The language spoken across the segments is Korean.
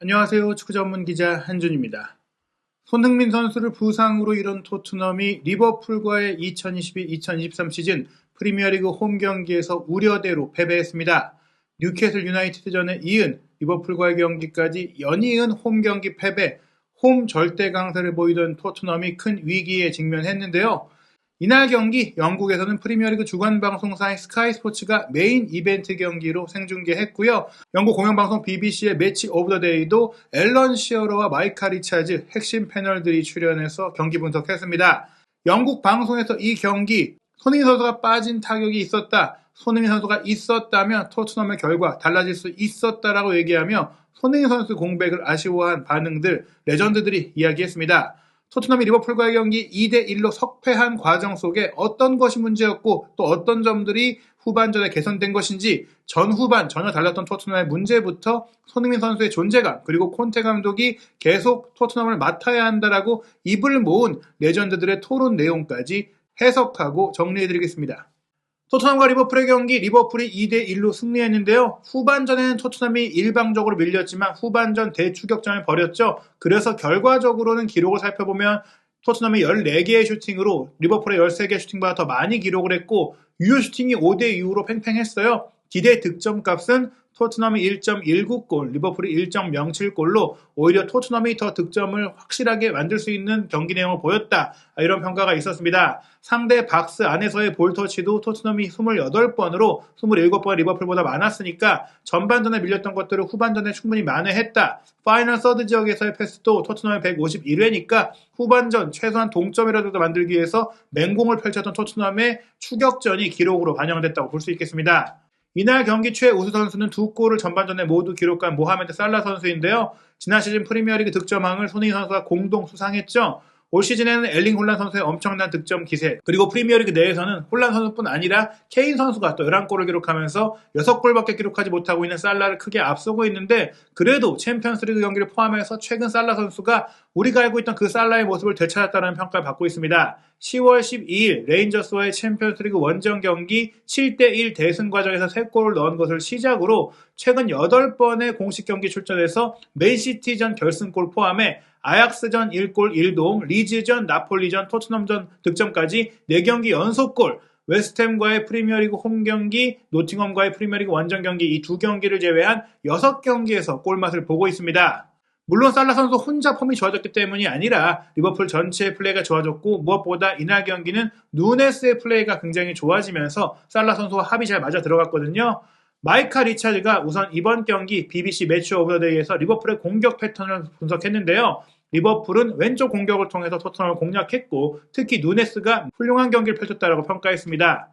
안녕하세요. 축구 전문 기자 한준입니다. 손흥민 선수를 부상으로 이룬 토트넘이 리버풀과의 2022-2023 시즌 프리미어리그 홈 경기에서 우려대로 패배했습니다. 뉴캐슬 유나이티드전에 이은 리버풀과의 경기까지 연이은 홈 경기 패배, 홈 절대 강세를 보이던 토트넘이 큰 위기에 직면했는데요. 이날 경기 영국에서는 프리미어리그 주간 방송사인 스카이 스포츠가 메인 이벤트 경기로 생중계했고요. 영국 공영방송 BBC의 매치 오브 더 데이도 앨런 시어러와 마이카 리차즈 핵심 패널들이 출연해서 경기 분석했습니다. 영국 방송에서 이 경기 손흥민 선수가 빠진 타격이 있었다. 손흥민 선수가 있었다면 토트넘의 결과 달라질 수 있었다라고 얘기하며 손흥민 선수 공백을 아쉬워한 반응들 레전드들이 이야기했습니다. 토트넘이 리버풀과의 경기 2대1로 석패한 과정 속에 어떤 것이 문제였고 또 어떤 점들이 후반전에 개선된 것인지 전후반 전혀 달랐던 토트넘의 문제부터 손흥민 선수의 존재감 그리고 콘테 감독이 계속 토트넘을 맡아야 한다라고 입을 모은 레전드들의 토론 내용까지 해석하고 정리해드리겠습니다. 토트넘과 리버풀의 경기 리버풀이 2대1로 승리했는데요. 후반전에는 토트넘이 일방적으로 밀렸지만 후반전 대추격전을 벌였죠. 그래서 결과적으로는 기록을 살펴보면 토트넘이 14개의 슈팅으로 리버풀의 13개의 슈팅보다 더 많이 기록을 했고 유효 슈팅이 5대2로 팽팽했어요. 기대 득점값은 토트넘이 1.19골, 리버풀이 1.07골로 오히려 토트넘이 더 득점을 확실하게 만들 수 있는 경기 내용을 보였다. 이런 평가가 있었습니다. 상대 박스 안에서의 볼터치도 토트넘이 28번으로 27번 리버풀보다 많았으니까 전반전에 밀렸던 것들을 후반전에 충분히 만회했다. 파이널 서드 지역에서의 패스도 토트넘의 151회니까 후반전 최소한 동점이라도 만들기 위해서 맹공을 펼쳤던 토트넘의 추격전이 기록으로 반영됐다고 볼 수 있겠습니다. 이날 경기 최우수 선수는 2골을 전반전에 모두 기록한 모하메드 살라 선수인데요. 지난 시즌 프리미어리그 득점왕을 손흥민 선수가 공동 수상했죠. 올 시즌에는 엘링 홀란 선수의 엄청난 득점 기세 그리고 프리미어리그 내에서는 홀란 선수뿐 아니라 케인 선수가 또 11골을 기록하면서 6골밖에 기록하지 못하고 있는 살라를 크게 앞서고 있는데 그래도 챔피언스리그 경기를 포함해서 최근 살라 선수가 우리가 알고 있던 그 살라의 모습을 되찾았다는 평가를 받고 있습니다. 10월 12일 레인저스와의 챔피언스리그 원정 경기 7대1 대승 과정에서 3골을 넣은 것을 시작으로 최근 8번의 공식 경기 출전해서 맨시티전 결승골 포함해 아약스전 1골 1도움, 리즈전, 나폴리전, 토트넘전 득점까지 4경기 연속골, 웨스트햄과의 프리미어리그 홈경기, 노팅엄과의 프리미어리그 원정 경기 이 2경기를 제외한 6경기에서 골맛을 보고 있습니다. 물론 살라 선수 혼자 폼이 좋아졌기 때문이 아니라 리버풀 전체의 플레이가 좋아졌고 무엇보다 이날 경기는 누네스의 플레이가 굉장히 좋아지면서 살라 선수와 합이 잘 맞아 들어갔거든요. 마이카 리차즈가 우선 이번 경기 BBC 매치 오브 더 데이에서 리버풀의 공격 패턴을 분석했는데요. 리버풀은 왼쪽 공격을 통해서 토트넘을 공략했고 특히 누네스가 훌륭한 경기를 펼쳤다고 평가했습니다.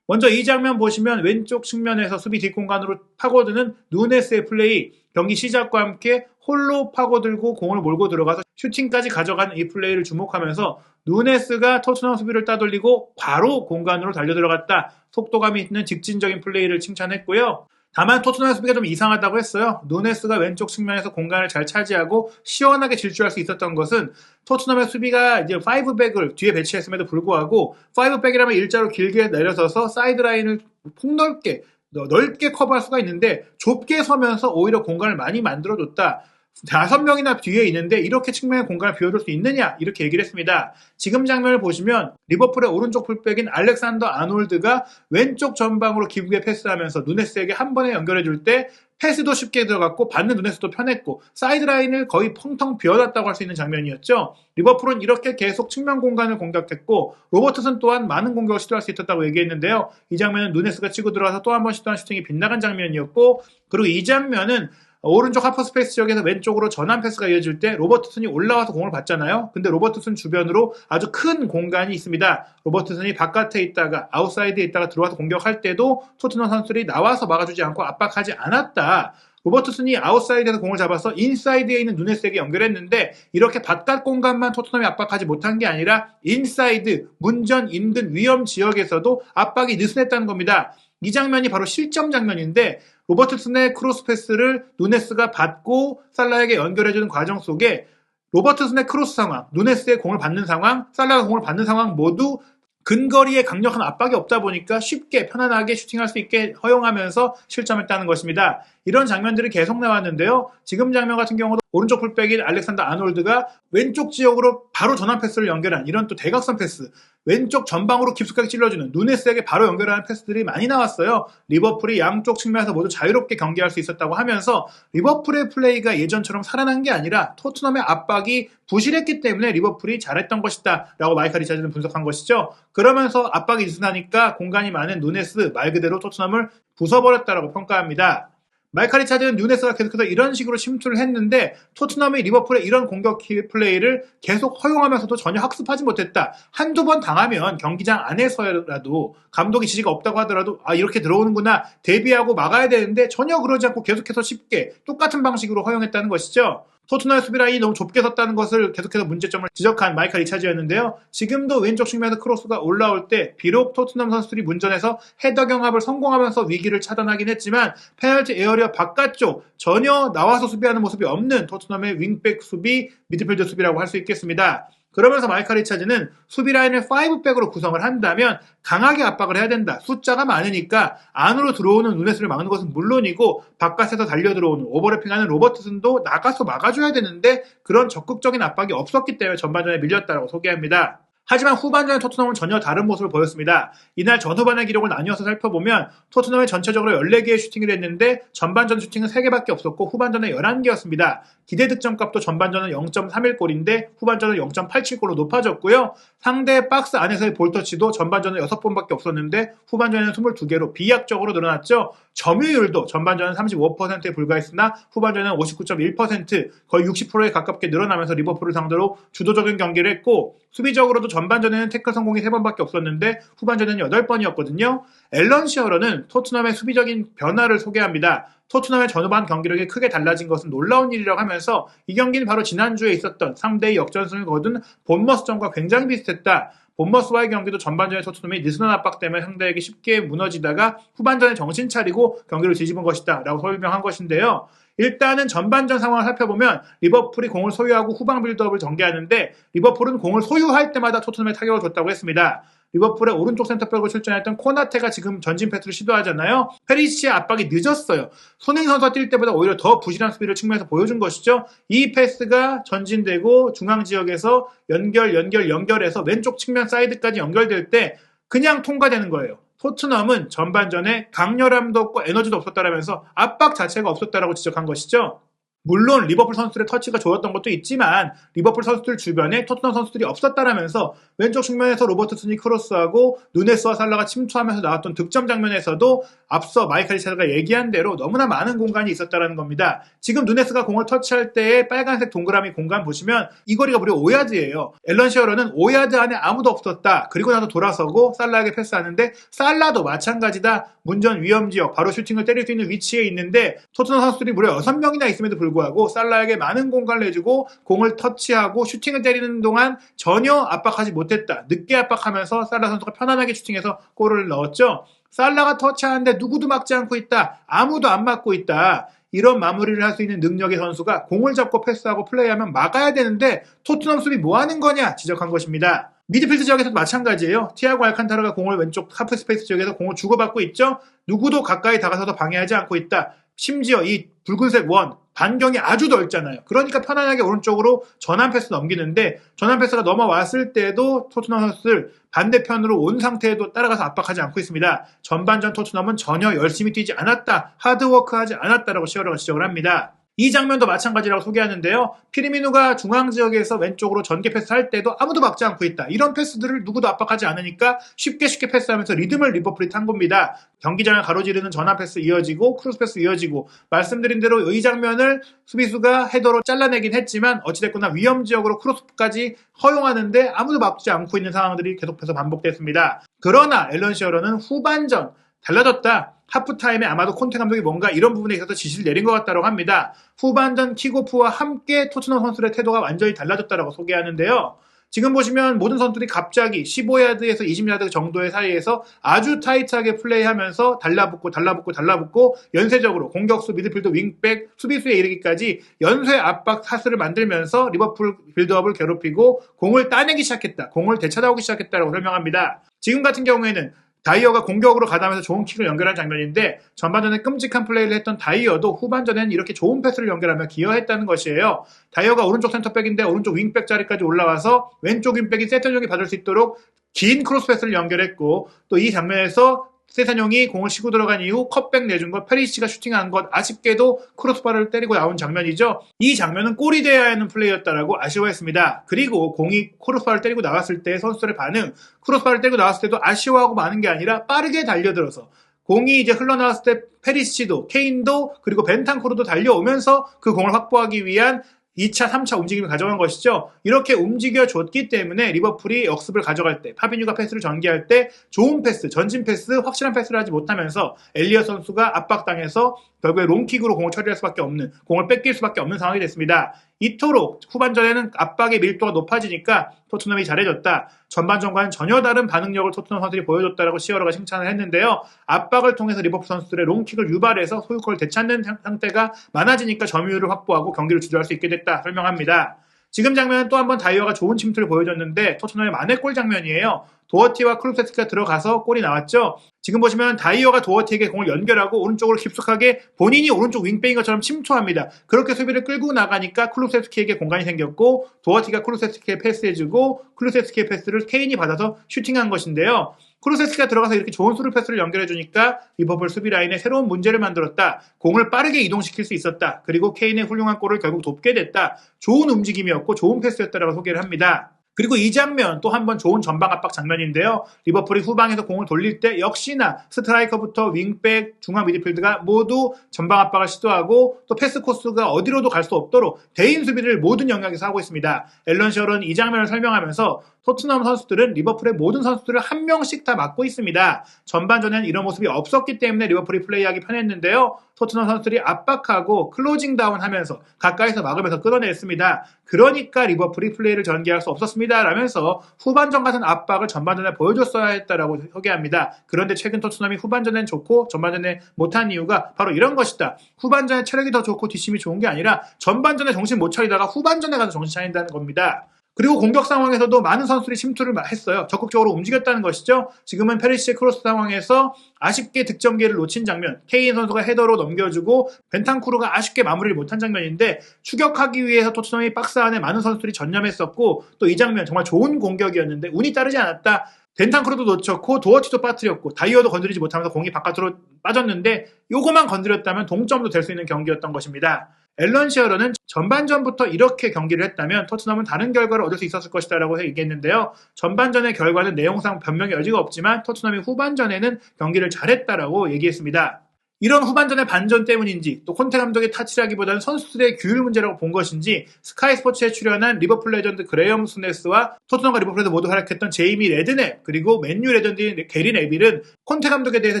먼저 이 장면 보시면 왼쪽 측면에서 수비 뒷공간으로 파고드는 누네스의 플레이 경기 시작과 함께 홀로 파고들고 공을 몰고 들어가서 슈팅까지 가져가는 이 플레이를 주목하면서 누네스가 토트넘 수비를 따돌리고 바로 공간으로 달려들어갔다. 속도감이 있는 직진적인 플레이를 칭찬했고요. 다만 토트넘의 수비가 좀 이상하다고 했어요. 누네스가 왼쪽 측면에서 공간을 잘 차지하고 시원하게 질주할 수 있었던 것은 토트넘의 수비가 이제 5백을 뒤에 배치했음에도 불구하고 5백이라면 일자로 길게 내려서서 사이드라인을 폭넓게 넓게 커버할 수가 있는데 좁게 서면서 오히려 공간을 많이 만들어줬다. 5명이나 뒤에 있는데 이렇게 측면에 공간을 비워줄 수 있느냐 이렇게 얘기를 했습니다. 지금 장면을 보시면 리버풀의 오른쪽 풀백인 알렉산더 아놀드가 왼쪽 전방으로 기부에 패스하면서 누네스에게 한 번에 연결해줄 때 패스도 쉽게 들어갔고 받는 누네스도 편했고 사이드라인을 거의 펑텅 비워놨다고 할 수 있는 장면이었죠. 리버풀은 이렇게 계속 측면 공간을 공격했고 로버트슨 또한 많은 공격을 시도할 수 있었다고 얘기했는데요. 이 장면은 누네스가 치고 들어가서 또 한 번 시도한 슈팅이 빗나간 장면이었고 그리고 이 장면은 오른쪽 하프 스페이스 지역에서 왼쪽으로 전환 패스가 이어질 때 로버트슨이 올라와서 공을 받잖아요. 근데 로버트슨 주변으로 아주 큰 공간이 있습니다. 로버트슨이 바깥에 있다가 아웃사이드에 있다가 들어와서 공격할 때도 토트넘 선수들이 나와서 막아주지 않고 압박하지 않았다. 로버트슨이 아웃사이드에서 공을 잡아서 인사이드에 있는 누네스에게 연결했는데 이렇게 바깥 공간만 토트넘이 압박하지 못한 게 아니라 인사이드, 문전 인근 위험 지역에서도 압박이 느슨했다는 겁니다. 이 장면이 바로 실점 장면인데 로버트슨의 크로스 패스를 누네스가 받고 살라에게 연결해주는 과정 속에 로버트슨의 크로스 상황, 누네스의 공을 받는 상황, 살라가 공을 받는 상황 모두 근거리에 강력한 압박이 없다 보니까 쉽게 편안하게 슈팅할 수 있게 허용하면서 실점했다는 것입니다. 이런 장면들이 계속 나왔는데요. 지금 장면 같은 경우도 오른쪽 풀백인 알렉산더 아놀드가 왼쪽 지역으로 바로 전환 패스를 연결한 이런 또 대각선 패스, 왼쪽 전방으로 깊숙하게 찔러주는 누네스에게 바로 연결하는 패스들이 많이 나왔어요. 리버풀이 양쪽 측면에서 모두 자유롭게 경기할 수 있었다고 하면서 리버풀의 플레이가 예전처럼 살아난 게 아니라 토트넘의 압박이 부실했기 때문에 리버풀이 잘했던 것이다 라고 마이클 리차드는 분석한 것이죠. 그러면서 압박이 느슨하니까 공간이 많은 누네스, 말 그대로 토트넘을 부숴버렸다라고 평가합니다. 마이클 리차드는 누네스가 계속해서 이런 식으로 침투를 했는데 토트넘이 리버풀의 이런 공격 플레이를 계속 허용하면서도 전혀 학습하지 못했다. 한두 번 당하면 경기장 안에서라도 감독이 지시가 없다고 하더라도 이렇게 들어오는구나 대비하고 막아야 되는데 전혀 그러지 않고 계속해서 쉽게 똑같은 방식으로 허용했다는 것이죠. 토트넘의 수비 라인이 너무 좁게 섰다는 것을 계속해서 문제점을 지적한 마이클 리차드였는데요. 지금도 왼쪽 측면에서 크로스가 올라올 때 비록 토트넘 선수들이 문전에서 헤더 경합을 성공하면서 위기를 차단하긴 했지만 페널티 에어리어 바깥쪽 전혀 나와서 수비하는 모습이 없는 토트넘의 윙백 수비, 미드필드 수비라고 할 수 있겠습니다. 그러면서 마이클 리차드는 수비 라인을 5백으로 구성을 한다면 강하게 압박을 해야 된다. 숫자가 많으니까 안으로 들어오는 누네스를 막는 것은 물론이고 바깥에서 달려들어오는 오버래핑하는 로버트슨도 나가서 막아줘야 되는데 그런 적극적인 압박이 없었기 때문에 전반전에 밀렸다고 소개합니다. 하지만 후반전에 토트넘은 전혀 다른 모습을 보였습니다. 이날 전후반의 기록을 나뉘어서 살펴보면 토트넘이 전체적으로 14개의 슈팅을 했는데 전반전 슈팅은 3개밖에 없었고 후반전에 11개였습니다. 기대 득점값도 전반전은 0.31골인데 후반전은 0.87골로 높아졌고요. 상대 박스 안에서의 볼터치도 전반전은 6번밖에 없었는데 후반전에는 22개로 비약적으로 늘어났죠. 점유율도 전반전은 35%에 불과했으나 후반전은 59.1% 거의 60%에 가깝게 늘어나면서 리버풀을 상대로 주도적인 경기를 했고 수비적으로도 전반전에는 태클 성공이 3번밖에 없었는데 후반전에는 8번이었거든요. 앨런 시어러는 토트넘의 수비적인 변화를 소개합니다. 토트넘의 전후반 경기력이 크게 달라진 것은 놀라운 일이라고 하면서 이 경기는 바로 지난주에 있었던 3대2 역전승을 거둔 본머스전과 굉장히 비슷했다. 본머스와의 경기도 전반전에 토트넘이 느슨한 압박 때문에 상대에게 쉽게 무너지다가 후반전에 정신 차리고 경기를 뒤집은 것이다 라고 설명한 것인데요. 일단은 전반전 상황을 살펴보면 리버풀이 공을 소유하고 후방 빌드업을 전개하는데 리버풀은 공을 소유할 때마다 토트넘에 타격을 줬다고 했습니다. 리버풀의 오른쪽 센터백으로 출전했던 코나테가 지금 전진 패스를 시도하잖아요. 페리시의 압박이 늦었어요. 손흥민 선수가 뛸 때보다 오히려 더 부실한 수비를 측면에서 보여준 것이죠. 이 패스가 전진되고 중앙 지역에서 연결해서 왼쪽 측면 사이드까지 연결될 때 그냥 통과되는 거예요. 토트넘은 전반전에 강렬함도 없고 에너지도 없었다라면서 압박 자체가 없었다라고 지적한 것이죠. 물론 리버풀 선수들의 터치가 좋았던 것도 있지만 리버풀 선수들 주변에 토트넘 선수들이 없었다라면서 왼쪽 측면에서 로버트슨이 크로스하고 누네스와 살라가 침투하면서 나왔던 득점 장면에서도 앞서 마이클 리차드가 얘기한 대로 너무나 많은 공간이 있었다는 겁니다. 지금 누네스가 공을 터치할 때의 빨간색 동그라미 공간 보시면 이 거리가 무려 5야드예요. 앨런 시어러는 5야드 안에 아무도 없었다. 그리고 나서 돌아서고 살라에게 패스하는데 살라도 마찬가지다. 문전 위험지역 바로 슈팅을 때릴 수 있는 위치에 있는데 토트넘 선수들이 무려 6명이나 있음에도 불구하고 살라에게 많은 공간을 내주고 공을 터치하고 슈팅을 때리는 동안 전혀 압박하지 못했다. 늦게 압박하면서 살라 선수가 편안하게 슈팅해서 골을 넣었죠. 살라가 터치하는데 누구도 막지 않고 있다. 아무도 안 막고 있다. 이런 마무리를 할 수 있는 능력의 선수가 공을 잡고 패스하고 플레이하면 막아야 되는데 토트넘 수비 뭐 하는 거냐 지적한 것입니다. 미드필드 지역에서도 마찬가지예요. 티아고 알칸타라가 공을 왼쪽 하프 스페이스 지역에서 공을 주고받고 있죠. 누구도 가까이 다가서서 방해하지 않고 있다. 심지어 이 붉은색 원 반경이 아주 넓잖아요. 그러니까 편안하게 오른쪽으로 전환 패스 넘기는데 전환 패스가 넘어왔을 때도 토트넘 선수들 반대편으로 온 상태에도 따라가서 압박하지 않고 있습니다. 전반전 토트넘은 전혀 열심히 뛰지 않았다. 하드워크하지 않았다라고 시어러가 지적을 합니다. 이 장면도 마찬가지라고 소개하는데요. 피르미누가 중앙 지역에서 왼쪽으로 전개 패스할 때도 아무도 막지 않고 있다. 이런 패스들을 누구도 압박하지 않으니까 쉽게 패스하면서 리듬을 리버풀이 탄 겁니다. 경기장을 가로지르는 전환 패스 이어지고 크로스 패스 이어지고 말씀드린 대로 이 장면을 수비수가 헤더로 잘라내긴 했지만 어찌됐거나 위험 지역으로 크로스까지 허용하는데 아무도 막지 않고 있는 상황들이 계속해서 반복됐습니다. 그러나 앨런 시어러는 후반전 달라졌다. 하프타임에 아마도 콘테 감독이 뭔가 이런 부분에 있어서 지시를 내린 것 같다고 합니다. 후반전 킥오프와 함께 토트넘 선수들의 태도가 완전히 달라졌다고 소개하는데요. 지금 보시면 모든 선수들이 갑자기 15야드에서 20야드 정도의 사이에서 아주 타이트하게 플레이하면서 달라붙고 연쇄적으로 공격수, 미드필드, 윙백, 수비수에 이르기까지 연쇄 압박 사슬을 만들면서 리버풀 빌드업을 괴롭히고 공을 따내기 시작했다. 공을 되찾아오기 시작했다고 설명합니다. 지금 같은 경우에는 다이어가 공격으로 가담해서 좋은 킥을 연결한 장면인데 전반전에 끔찍한 플레이를 했던 다이어도 후반전에는 이렇게 좋은 패스를 연결하며 기여했다는 것이에요. 다이어가 오른쪽 센터백인데 오른쪽 윙백 자리까지 올라와서 왼쪽 윙백이 세터용이 받을 수 있도록 긴 크로스 패스를 연결했고, 또 이 장면에서 세산용이 공을 치고 들어간 이후 컷백 내준 것, 페리시치가 슈팅한 것, 아쉽게도 크로스바를 때리고 나온 장면이죠. 이 장면은 골이 돼야 하는 플레이였다라고 아쉬워했습니다. 그리고 공이 크로스바를 때리고 나왔을 때 선수들의 반응, 크로스바를 때리고 나왔을 때도 아쉬워하고 마는 게 아니라 빠르게 달려들어서 공이 이제 흘러나왔을 때 페리시치도, 케인도, 그리고 벤탄쿠르도 달려오면서 그 공을 확보하기 위한 2차, 3차 움직임을 가져간 것이죠. 이렇게 움직여줬기 때문에 리버풀이 역습을 가져갈 때, 파비뉴가 패스를 전개할 때 좋은 패스, 전진 패스, 확실한 패스를 하지 못하면서 엘리엇 선수가 압박당해서 결국에 롱킥으로 공을 처리할 수밖에 없는, 공을 뺏길 수밖에 없는 상황이 됐습니다. 이토록 후반전에는 압박의 밀도가 높아지니까 토트넘이 잘해줬다. 전반전과는 전혀 다른 반응력을 토트넘 선수들이 보여줬다라고 시어러가 칭찬을 했는데요. 압박을 통해서 리버풀 선수들의 롱킥을 유발해서 소유권을 되찾는 상태가 많아지니까 점유율을 확보하고 경기를 주도할 수 있게 됐다 설명합니다. 지금 장면은 또 한 번 다이어가 좋은 침투를 보여줬는데 토트넘의 만회골 장면이에요. 도어티와 클루세스키가 들어가서 골이 나왔죠. 지금 보시면 다이어가 도어티에게 공을 연결하고 오른쪽으로 깊숙하게 본인이 오른쪽 윙백인 것처럼 침투합니다. 그렇게 수비를 끌고 나가니까 클루세스키에게 공간이 생겼고 도어티가 클루세스키에 패스해주고 클루세스키의 패스를 케인이 받아서 슈팅한 것인데요. 클루세스키가 들어가서 이렇게 좋은 스루 패스를 연결해주니까 리버풀 수비 라인에 새로운 문제를 만들었다. 공을 빠르게 이동시킬 수 있었다. 그리고 케인의 훌륭한 골을 결국 돕게 됐다. 좋은 움직임이었고 좋은 패스였다라고 소개를 합니다. 그리고 이 장면 또 한 번 좋은 전방 압박 장면인데요. 리버풀이 후방에서 공을 돌릴 때 역시나 스트라이커부터 윙백, 중앙 미드필드가 모두 전방 압박을 시도하고 또 패스 코스가 어디로도 갈 수 없도록 대인 수비를 모든 영역에서 하고 있습니다. 앨런 시어러는 이 장면을 설명하면서 토트넘 선수들은 리버풀의 모든 선수들을 한 명씩 다 맡고 있습니다. 전반전에는 이런 모습이 없었기 때문에 리버풀이 플레이하기 편했는데요. 토트넘 선수들이 압박하고 클로징 다운 하면서 가까이서 막으면서 끊어냈습니다. 그러니까 리버풀이 플레이를 전개할 수 없었습니다. 라면서 후반전 같은 압박을 전반전에 보여줬어야 했다라고 소개합니다. 그런데 최근 토트넘이 후반전엔 좋고 전반전에 못한 이유가 바로 이런 것이다. 후반전에 체력이 더 좋고 뒷심이 좋은 게 아니라 전반전에 정신 못 차리다가 후반전에 가서 정신 차린다는 겁니다. 그리고 공격 상황에서도 많은 선수들이 침투를 했어요. 적극적으로 움직였다는 것이죠. 지금은 페리시치의 크로스 상황에서 아쉽게 득점 기회를 놓친 장면, 케인 선수가 헤더로 넘겨주고 벤탄쿠르가 아쉽게 마무리를 못한 장면인데 추격하기 위해서 토트넘이 박스 안에 많은 선수들이 전념했었고 또 이 장면 정말 좋은 공격이었는데 운이 따르지 않았다. 벤탄쿠르도 놓쳤고 도어티도 빠뜨렸고 다이어도 건드리지 못하면서 공이 바깥으로 빠졌는데 요거만 건드렸다면 동점도 될 수 있는 경기였던 것입니다. 앨런 시어러는 전반전부터 이렇게 경기를 했다면 토트넘은 다른 결과를 얻을 수 있었을 것이다 라고 얘기했는데요. 전반전의 결과는 내용상 변명의 여지가 없지만 토트넘이 후반전에는 경기를 잘했다라고 얘기했습니다. 이런 후반전의 반전 때문인지 또 콘테 감독의 탓이라기보다는 선수들의 규율 문제라고 본 것인지 스카이 스포츠에 출연한 리버풀 레전드 그레엄 스네스와 토트넘과 리버풀에서 모두 활약했던 제이미 레드넵 그리고 맨유 레전드인 게리 네빌은 콘테 감독에 대해서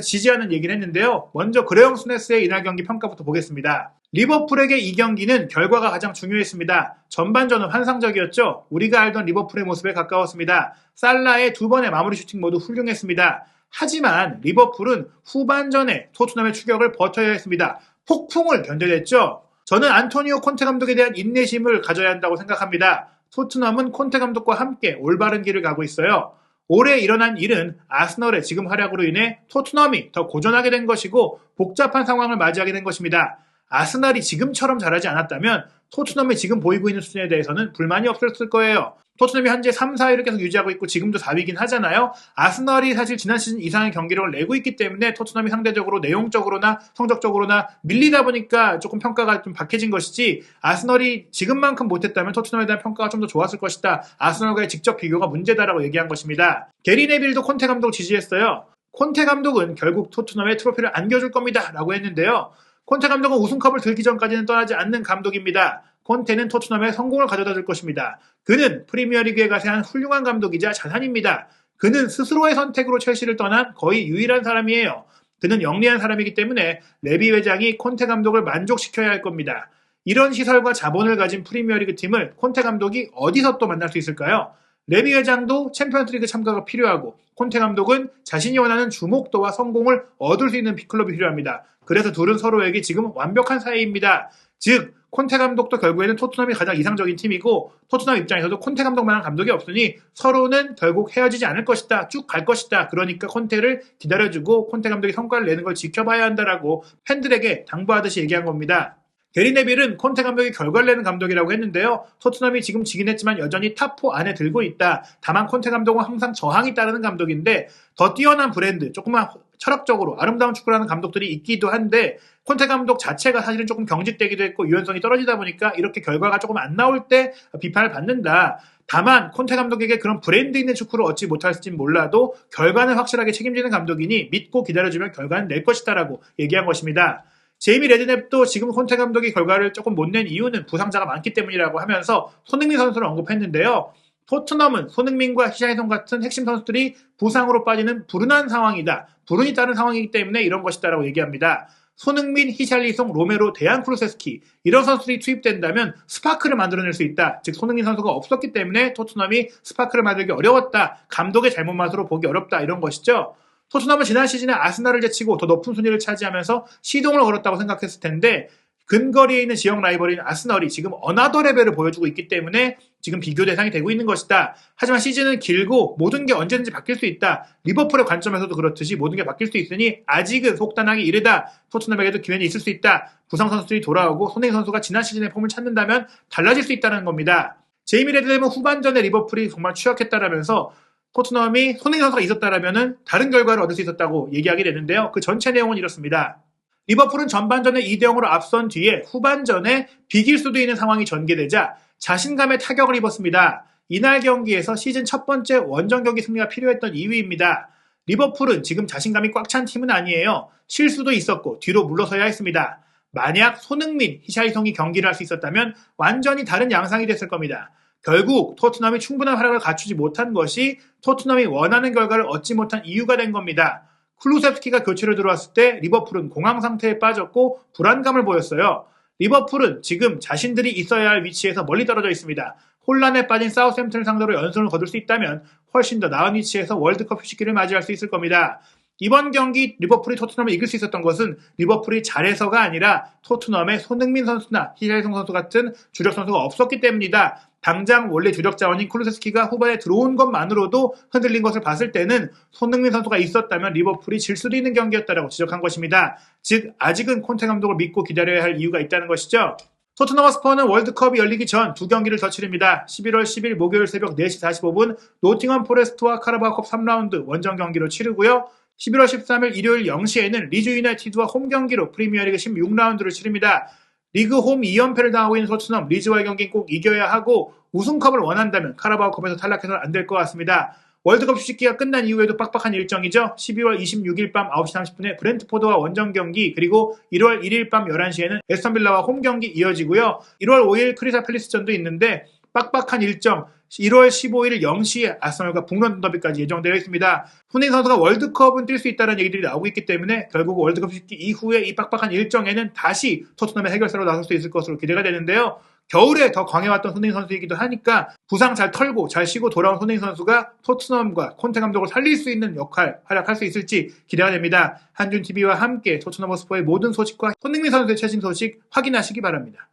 지지하는 얘기를 했는데요. 먼저 그레엄 스네스의 이날 경기 평가부터 보겠습니다. 리버풀에게 이 경기는 결과가 가장 중요했습니다. 전반전은 환상적이었죠. 우리가 알던 리버풀의 모습에 가까웠습니다. 살라의 두 번의 마무리 슈팅 모두 훌륭했습니다. 하지만 리버풀은 후반전에 토트넘의 추격을 버텨야 했습니다. 폭풍을 견뎌냈죠. 저는 안토니오 콘테 감독에 대한 인내심을 가져야 한다고 생각합니다. 토트넘은 콘테 감독과 함께 올바른 길을 가고 있어요. 올해 일어난 일은 아스널의 지금 활약으로 인해 토트넘이 더 고전하게 된 것이고 복잡한 상황을 맞이하게 된 것입니다. 아스널이 지금처럼 잘하지 않았다면 토트넘이 지금 보이고 있는 수준에 대해서는 불만이 없었을 거예요. 토트넘이 현재 3, 4위를 계속 유지하고 있고 지금도 4위긴 하잖아요. 아스널이 사실 지난 시즌 이상의 경기력을 내고 있기 때문에 토트넘이 상대적으로 내용적으로나 성적적으로나 밀리다 보니까 조금 평가가 좀 박해진 것이지 아스널이 지금만큼 못했다면 토트넘에 대한 평가가 좀 더 좋았을 것이다. 아스널과의 직접 비교가 문제다라고 얘기한 것입니다. 게리 네빌도 콘테 감독을 지지했어요. 콘테 감독은 결국 토트넘에 트로피를 안겨줄 겁니다. 라고 했는데요. 콘테 감독은 우승컵을 들기 전까지는 떠나지 않는 감독입니다. 콘테는 토트넘에 성공을 가져다 줄 것입니다. 그는 프리미어리그에 가세한 훌륭한 감독이자 자산입니다. 그는 스스로의 선택으로 첼시를 떠난 거의 유일한 사람이에요. 그는 영리한 사람이기 때문에 레비 회장이 콘테 감독을 만족시켜야 할 겁니다. 이런 시설과 자본을 가진 프리미어리그 팀을 콘테 감독이 어디서 또 만날 수 있을까요? 레비 회장도 챔피언스리그 참가가 필요하고 콘테 감독은 자신이 원하는 주목도와 성공을 얻을 수 있는 빅클럽이 필요합니다. 그래서 둘은 서로에게 지금 완벽한 사이입니다. 즉 콘테 감독도 결국에는 토트넘이 가장 이상적인 팀이고 토트넘 입장에서도 콘테 감독만한 감독이 없으니 서로는 결국 헤어지지 않을 것이다. 쭉 갈 것이다. 그러니까 콘테를 기다려주고 콘테 감독이 성과를 내는 걸 지켜봐야 한다라고 팬들에게 당부하듯이 얘기한 겁니다. 게리 네빌은 콘테 감독이 결과를 내는 감독이라고 했는데요. 토트넘이 지금 지긴 했지만 여전히 탑4 안에 들고 있다. 다만 콘테 감독은 항상 저항이 따르는 감독인데 더 뛰어난 브랜드, 조금만 철학적으로 아름다운 축구를 하는 감독들이 있기도 한데 콘테 감독 자체가 사실은 조금 경직되기도 했고 유연성이 떨어지다 보니까 이렇게 결과가 조금 안 나올 때 비판을 받는다. 다만 콘테 감독에게 그런 브랜드 있는 축구를 얻지 못할지 몰라도 결과는 확실하게 책임지는 감독이니 믿고 기다려주면 결과는 낼 것이다라고 얘기한 것입니다. 제이미 레드냅도 지금 콘테 감독이 결과를 조금 못 낸 이유는 부상자가 많기 때문이라고 하면서 손흥민 선수를 언급했는데요. 토트넘은 손흥민과 히샬리송 같은 핵심 선수들이 부상으로 빠지는 불운한 상황이다. 불운이 따른 상황이기 때문에 이런 것이다라고 얘기합니다. 손흥민, 히샬리송, 로메로, 데안 쿠루세스키 이런 선수들이 투입된다면 스파크를 만들어낼 수 있다. 즉 손흥민 선수가 없었기 때문에 토트넘이 스파크를 만들기 어려웠다. 감독의 잘못만으로 보기 어렵다. 이런 것이죠. 토트넘은 지난 시즌에 아스날을 제치고 더 높은 순위를 차지하면서 시동을 걸었다고 생각했을 텐데 근거리에 있는 지역 라이벌인 아스널이 지금 어나더 레벨을 보여주고 있기 때문에 지금 비교 대상이 되고 있는 것이다. 하지만 시즌은 길고 모든 게 언제든지 바뀔 수 있다. 리버풀의 관점에서도 그렇듯이 모든 게 바뀔 수 있으니 아직은 속단하기 이르다. 토트넘에게도 기회는 있을 수 있다. 부상 선수들이 돌아오고 손흥민 선수가 지난 시즌의 폼을 찾는다면 달라질 수 있다는 겁니다. 제이미 레드램은 후반전에 리버풀이 정말 취약했다라면서 토트넘이 손흥민 선수가 있었다라면 다른 결과를 얻을 수 있었다고 얘기하게 되는데요. 그 전체 내용은 이렇습니다. 리버풀은 전반전에 2대0으로 앞선 뒤에 후반전에 비길 수도 있는 상황이 전개되자 자신감에 타격을 입었습니다. 이날 경기에서 시즌 첫 번째 원정 경기 승리가 필요했던 이유입니다. 리버풀은 지금 자신감이 꽉 찬 팀은 아니에요. 실수도 있었고 뒤로 물러서야 했습니다. 만약 손흥민, 히샬리송이 경기를 할 수 있었다면 완전히 다른 양상이 됐을 겁니다. 결국 토트넘이 충분한 활약을 갖추지 못한 것이 토트넘이 원하는 결과를 얻지 못한 이유가 된 겁니다. 클루셉스키가 교체로 들어왔을 때 리버풀은 공황 상태에 빠졌고 불안감을 보였어요. 리버풀은 지금 자신들이 있어야 할 위치에서 멀리 떨어져 있습니다. 혼란에 빠진 사우스햄튼을 상대로 연승을 거둘 수 있다면 훨씬 더 나은 위치에서 월드컵 휴식기를 맞이할 수 있을 겁니다. 이번 경기 리버풀이 토트넘을 이길 수 있었던 것은 리버풀이 잘해서가 아니라 토트넘에 손흥민 선수나 히샬리송 선수 같은 주력 선수가 없었기 때문이다. 당장 원래 주력 자원인 쿠루세스키가 후반에 들어온 것만으로도 흔들린 것을 봤을 때는 손흥민 선수가 있었다면 리버풀이 질 수도 있는 경기였다라고 지적한 것입니다. 즉 아직은 콘테 감독을 믿고 기다려야 할 이유가 있다는 것이죠. 토트넘 허스퍼는 월드컵이 열리기 전 두 경기를 더 치릅니다. 11월 10일 목요일 새벽 4시 45분 노팅엄 포레스트와 카라바오컵 3라운드 원정 경기로 치르고요. 11월 13일 일요일 0시에는 리즈 유나이티드와 홈 경기로 프리미어리그 16라운드를 치릅니다. 리그 홈 2연패를 당하고 있는 토트넘, 리즈와의 경기는 꼭 이겨야 하고 우승컵을 원한다면 카라바오컵에서 탈락해서는 안 될 것 같습니다. 월드컵 휴식기가 끝난 이후에도 빡빡한 일정이죠. 12월 26일 밤 9시 30분에 브렌트포드와 원정 경기, 그리고 1월 1일 밤 11시에는 에스턴 빌라와 홈 경기 이어지고요. 1월 5일 크리스탈 팰리스전도 있는데 빡빡한 일정, 1월 15일 0시에 아스널과 북런던 더비까지 예정되어 있습니다. 손흥민 선수가 월드컵은 뛸 수 있다는 얘기들이 나오고 있기 때문에 결국 월드컵 휴식기 이후에 이 빡빡한 일정에는 다시 토트넘의 해결사로 나설 수 있을 것으로 기대가 되는데요. 겨울에 더 강해왔던 손흥민 선수이기도 하니까 부상 잘 털고 잘 쉬고 돌아온 손흥민 선수가 토트넘과 콘테 감독을 살릴 수 있는 역할, 활약할 수 있을지 기대가 됩니다. 한준TV와 함께 토트넘 허스퍼의 모든 소식과 손흥민 선수의 최신 소식 확인하시기 바랍니다.